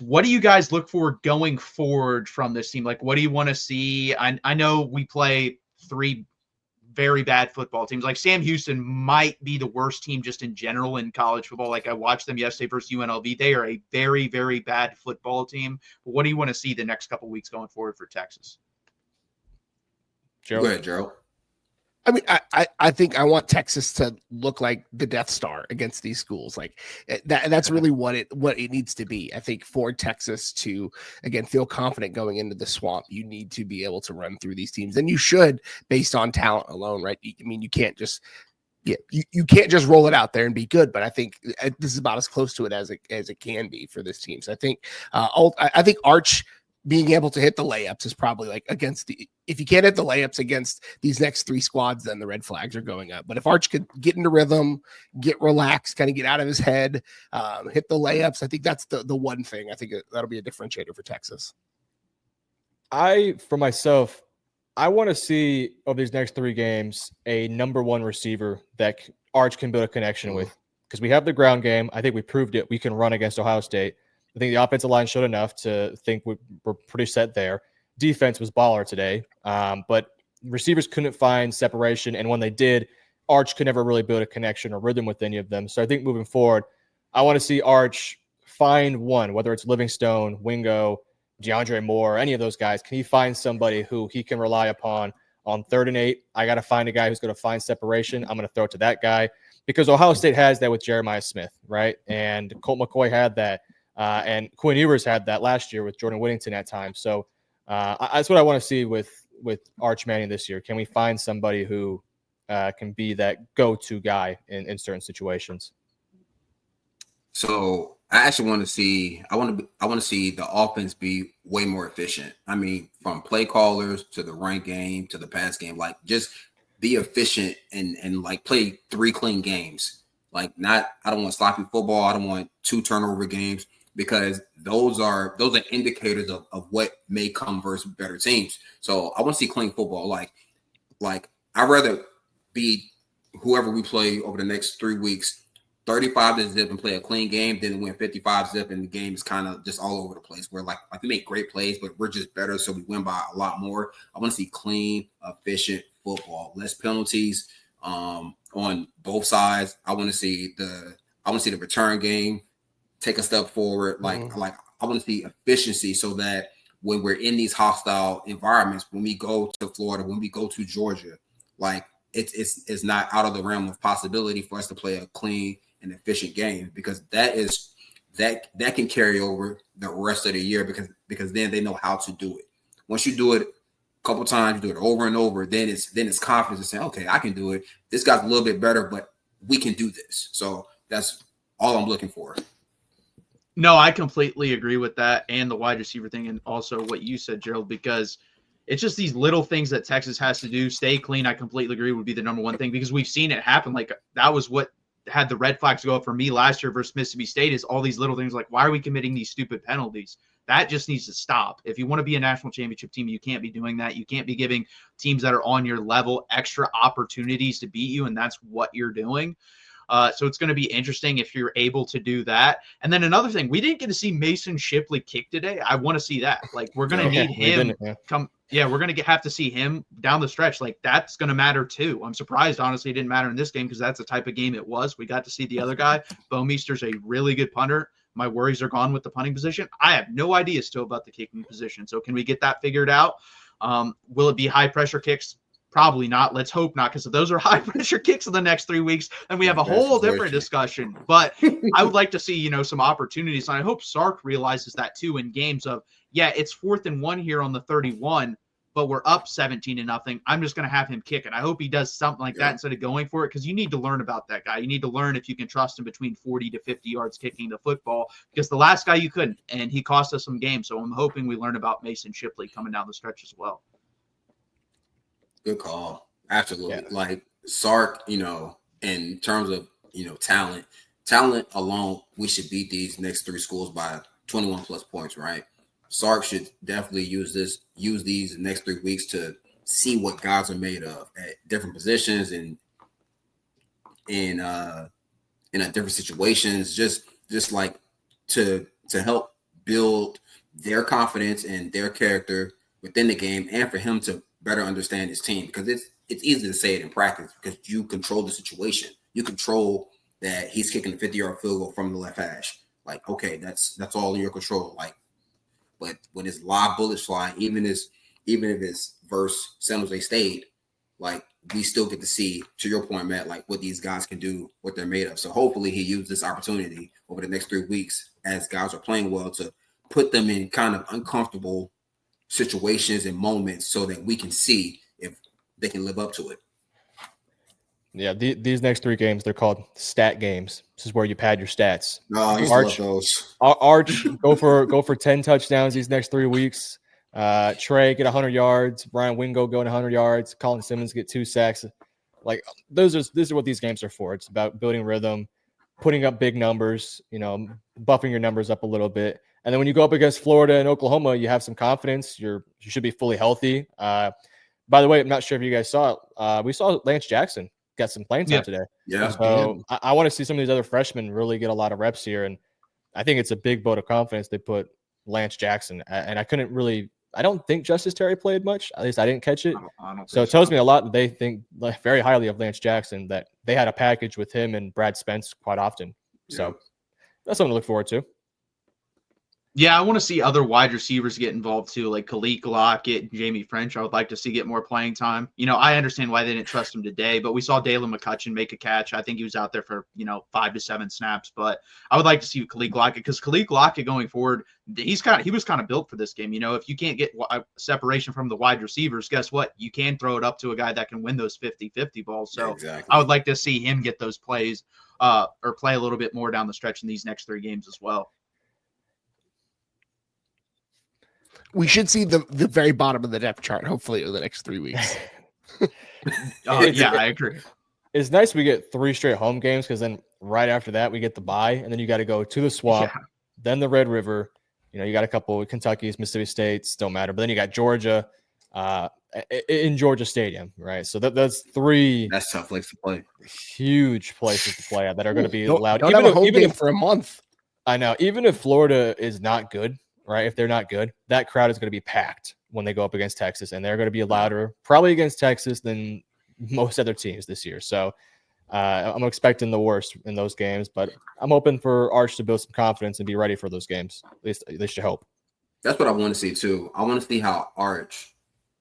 What do you guys look for going forward from this team? Like, what do you want to see? I know we play 3 very bad football teams. Like Sam Houston might be the worst team just in general in college football. Like I watched them yesterday versus UNLV. They are a very, very bad football team. But what do you want to see the next couple of weeks going forward for Texas? Go ahead, Gerald. I mean, I think I want Texas to look like the Death Star against these schools. Like that's really what it needs to be. I think for Texas to, again, feel confident going into the Swamp, you need to be able to run through these teams, and you should based on talent alone, right? I mean, you can't just you can't just roll it out there and be good. But I think this is about as close to it as it can be for this team. So I think I think Arch being able to hit the layups is probably like if you can't hit the layups against these next 3 squads, then the red flags are going up. But if Arch could get into rhythm, get relaxed, kind of get out of his head, hit the layups, I think that's the one thing. I think that'll be a differentiator for Texas. For myself, I want to see of these next 3 games a number 1 receiver that Arch can build a connection with, because we have the ground game. I think we proved it. We can run against Ohio State. I think the offensive line showed enough to think we're pretty set there. Defense was baller today, but receivers couldn't find separation, and when they did, Arch could never really build a connection or rhythm with any of them. So I think moving forward, I want to see Arch find one, whether it's Livingstone, Wingo, DeAndre Moore, any of those guys. Can he find somebody who he can rely upon on 3rd and 8? I got to find a guy who's going to find separation. I'm going to throw it to that guy, because Ohio State has that with Jeremiah Smith, right? And Colt McCoy had that. And Quinn Ewers had that last year with Jordan Whittington at times. So that's what I want to see with Arch Manning this year. Can we find somebody who can be that go-to guy in certain situations? So I actually want to see. I want to see the offense be way more efficient. I mean, from play callers to the run game to the pass game, like just be efficient and like play 3 clean games. Like I don't want sloppy football. I don't want 2 turnover games, because those are indicators of what may come versus better teams. So I want to see clean football. Like I'd rather be whoever we play over the next 3 weeks, 35 to zip and play a clean game, than win 55 zip and the game is kind of just all over the place. Where like we make great plays, but we're just better, so we win by a lot more. I want to see clean, efficient football, less penalties on both sides. I want to see the return game take a step forward. Like I want to see efficiency, so that when we're in these hostile environments, when we go to Florida, when we go to Georgia, like it's not out of the realm of possibility for us to play a clean and efficient game, because that can carry over the rest of the year, because then they know how to do it. Once you do it a couple times, you do it over and over, then it's confidence to say, okay, I can do it. This guy's a little bit better, but we can do this. So that's all I'm looking for. No, I completely agree with that, and the wide receiver thing, and also what you said, Gerald, because it's just these little things that Texas has to do. Stay clean, I completely agree, would be the number 1 thing, because we've seen it happen. Like that was what had the red flags go up for me last year versus Mississippi State, is all these little things like, why are we committing these stupid penalties? That just needs to stop. If you want to be a national championship team, you can't be doing that. You can't be giving teams that are on your level extra opportunities to beat you, and that's what you're doing. So it's going to be interesting if you're able to do that. And then another thing, we didn't get to see Mason Shipley kick today. I want to see that. Like we're going to need him come. Yeah, we're going to have to see him down the stretch. Like that's going to matter too. I'm surprised, honestly, it didn't matter in this game, because that's the type of game it was. We got to see the other guy. Bouwmeester's a really good punter. My worries are gone with the punting position. I have no idea still about the kicking position. So can we get that figured out? Will it be high pressure kicks? Probably not. Let's hope not, because if those are high pressure kicks in the next 3 weeks, then we have a whole different discussion. But I would like to see, some opportunities. And I hope Sark realizes that too in games of, it's 4th and 1 here on the 31, but we're up 17-0. I'm just going to have him kick it. I hope he does something like that instead of going for it, because you need to learn about that guy. You need to learn if you can trust him between 40 to 50 yards kicking the football, because the last guy you couldn't, and he cost us some games. So I'm hoping we learn about Mason Shipley coming down the stretch as well. Good call. Absolutely. Yeah. Like Sark, in terms of, talent alone, we should beat these next 3 schools by 21 plus points, right? Sark should definitely use these next 3 weeks to see what guys are made of at different positions and in different situations, just like to help build their confidence and their character within the game, and for him to better understand his team, because it's easy to say it in practice because you control the situation. You control that he's kicking a 50-yard field goal from the left hash. Like, okay, that's all in your control. Like, but when it's live bullets flying, even if it's versus San Jose State, like, we still get to see, to your point, Matt, like what these guys can do, what they're made of. So hopefully he used this opportunity over the next 3 weeks as guys are playing well to put them in kind of uncomfortable situations and moments so that we can see if they can live up to it. Yeah, these next 3 games, they're called stat games. This is where you pad your stats. No, I used to love those. Arch, go for 10 touchdowns these next 3 weeks. Trey get 100 yards. Brian Wingo going 100 yards. Colin Simmons get 2 sacks. Like, these are what these games are for. It's about building rhythm, putting up big numbers, buffing your numbers up a little bit. And then when you go up against Florida and Oklahoma, you have some confidence. You should be fully healthy. By the way, I'm not sure if you guys saw it. We saw Lance Jackson got some playing time today. Yeah. So I want to see some of these other freshmen really get a lot of reps here. And I think it's a big vote of confidence they put Lance Jackson. And I don't think Justice Terry played much. At least I didn't catch it. So it tells me a lot that they think very highly of Lance Jackson, that they had a package with him and Brad Spence quite often. So that's something to look forward to. Yeah, I want to see other wide receivers get involved too, like Khalil Lockett and Jamie French. I would like to see get more playing time. I understand why they didn't trust him today, but we saw Dalen McCutcheon make a catch. I think he was out there for 5 to 7 snaps, but I would like to see Khalil Lockett, because Khalil Lockett going forward, he was kind of built for this game. If you can't get separation from the wide receivers, guess what? You can throw it up to a guy that can win those 50-50 balls. So exactly. I would like to see him get those plays or play a little bit more down the stretch in these next 3 games as well. We should see the very bottom of the depth chart, hopefully, over the next 3 weeks. Yeah, I agree. It's nice we get 3 straight home games, because then right after that, we get the bye, and then you got to go to the Swamp, then the Red River. You got a couple of Kentucky's, Mississippi State's, don't matter. But then you got Georgia in Georgia Stadium, right? So that's 3. That's tough place to play. Huge places to play at that are going to be loud. Don't have a home game for a month. I know. Even if Florida is not good, right? If they're not good, that crowd is going to be packed when they go up against Texas, and they're going to be louder probably against Texas than most other teams this year. So I'm expecting the worst in those games, but I'm hoping for Arch to build some confidence and be ready for those games. At least you hope. That's what I want to see too. I want to see how Arch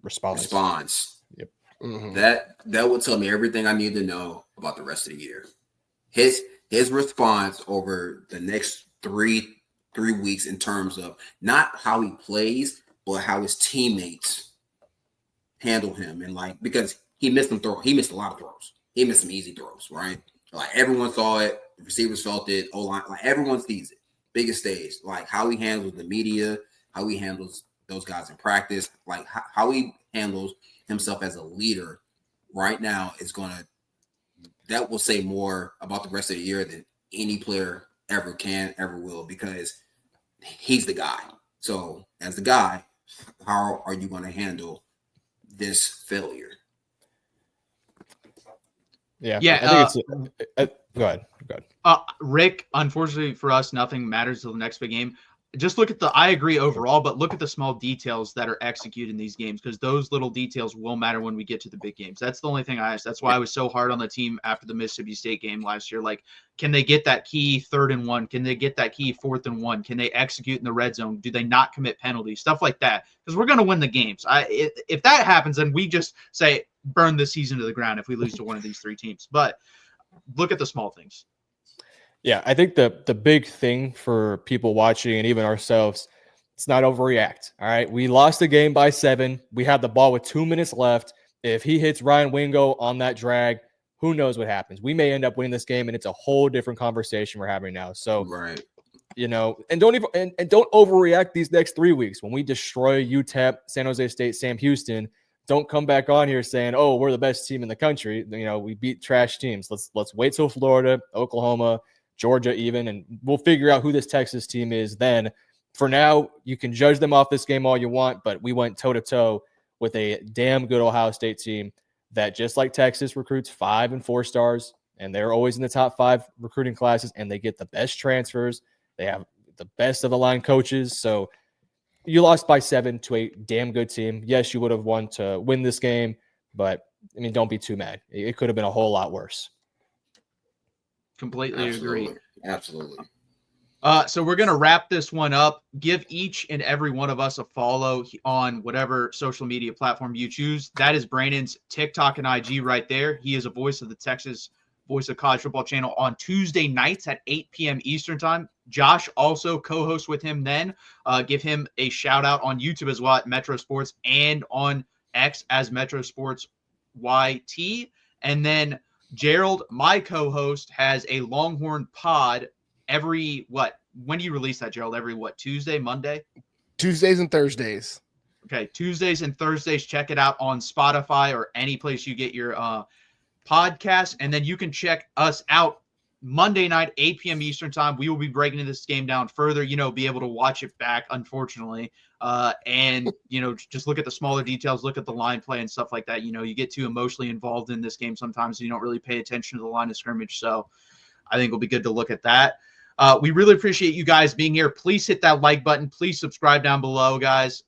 responds. Yep. Mm-hmm. That will tell me everything I need to know about the rest of the year. His response over the next three weeks, in terms of not how he plays, but how his teammates handle him, and because he missed a lot of throws. He missed some easy throws, right? Like, everyone saw it, the receivers felt it, O-line, like everyone sees it. Biggest stage, like how he handles the media, how he handles those guys in practice, like how he handles himself as a leader right now that will say more about the rest of the year than any player ever will, because he's the guy. So as the guy, how are you going to handle this failure? Yeah. Yeah. I think go ahead. Rick, unfortunately for us, nothing matters till the next big game. Just look at I agree overall, but look at the small details that are executed in these games, because those little details will matter when we get to the big games. That's the only thing I asked. That's why I was so hard on the team after the Mississippi State game last year. Like, can they get that key 3rd and 1? Can they get that key 4th and 1? Can they execute in the red zone? Do they not commit penalties? Stuff like that, because we're going to win the games. If that happens, then we just say burn the season to the ground if we lose to one of these 3 teams. But look at the small things. Yeah, I think the big thing for people watching and even ourselves, it's not overreact. All right, we lost the game by 7. We have the ball with 2 minutes left. If he hits Ryan Wingo on that drag, who knows what happens? We may end up winning this game, and it's a whole different conversation we're having now. So, right, and don't overreact these next 3 weeks. When we destroy UTEP, San Jose State, Sam Houston, don't come back on here saying, "Oh, we're the best team in the country." We beat trash teams. Let's wait till Florida, Oklahoma, Georgia even, and we'll figure out who this Texas team is then. For now, you can judge them off this game all you want, but we went toe-to-toe with a damn good Ohio State team that, just like Texas, recruits 5 and 4 stars, and they're always in the top 5 recruiting classes, and they get the best transfers. They have the best of the line coaches. So you lost by 7 to a damn good team. Yes, you would have won to win this game, but I mean, don't be too mad. It could have been a whole lot worse. Completely agree. Absolutely. So we're going to wrap this one up. Give each and every one of us a follow on whatever social media platform you choose. That is Brandon's TikTok and IG right there. He is a voice of the Texas Voice of College Football channel on Tuesday nights at 8 p.m. Eastern time. Josh also co-hosts with him then. Give him a shout out on YouTube as well at Metro Sports and on X as Metro Sports YT. And then Gerald, my co-host, has a Longhorn pod every when do you release that, Gerald? Every Tuesday, Monday? Tuesdays and Thursdays. Okay, Tuesdays and Thursdays. Check it out on Spotify or any place you get your podcast. And then you can check us out Monday night, 8 p.m. Eastern time. We will be breaking this game down further, be able to watch it back, unfortunately. And, just look at the smaller details, look at the line play and stuff like that. You get too emotionally involved in this game sometimes. You don't really pay attention to the line of scrimmage. So I think it'll be good to look at that. We really appreciate you guys being here. Please hit that like button. Please subscribe down below, guys.